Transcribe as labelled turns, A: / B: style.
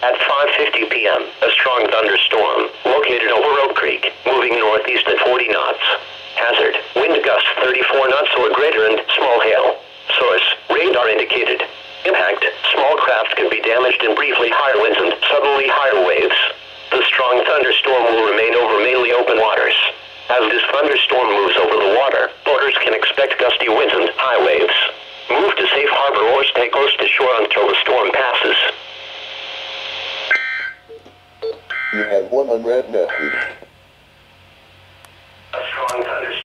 A: At 5:50 p.m., a strong thunderstorm, located over Oak Creek, moving northeast at 40 knots. Hazard, wind gusts 34 knots or greater and small hail. Source, radar indicated. Impact, small craft can be damaged in briefly higher winds and suddenly higher waves. The strong thunderstorm will remain over mainly open waters. As this thunderstorm moves over the water, boaters can expect gusty winds and high waves. Move to safe harbor or stay close to shore until the storm passes.
B: You have one unread message.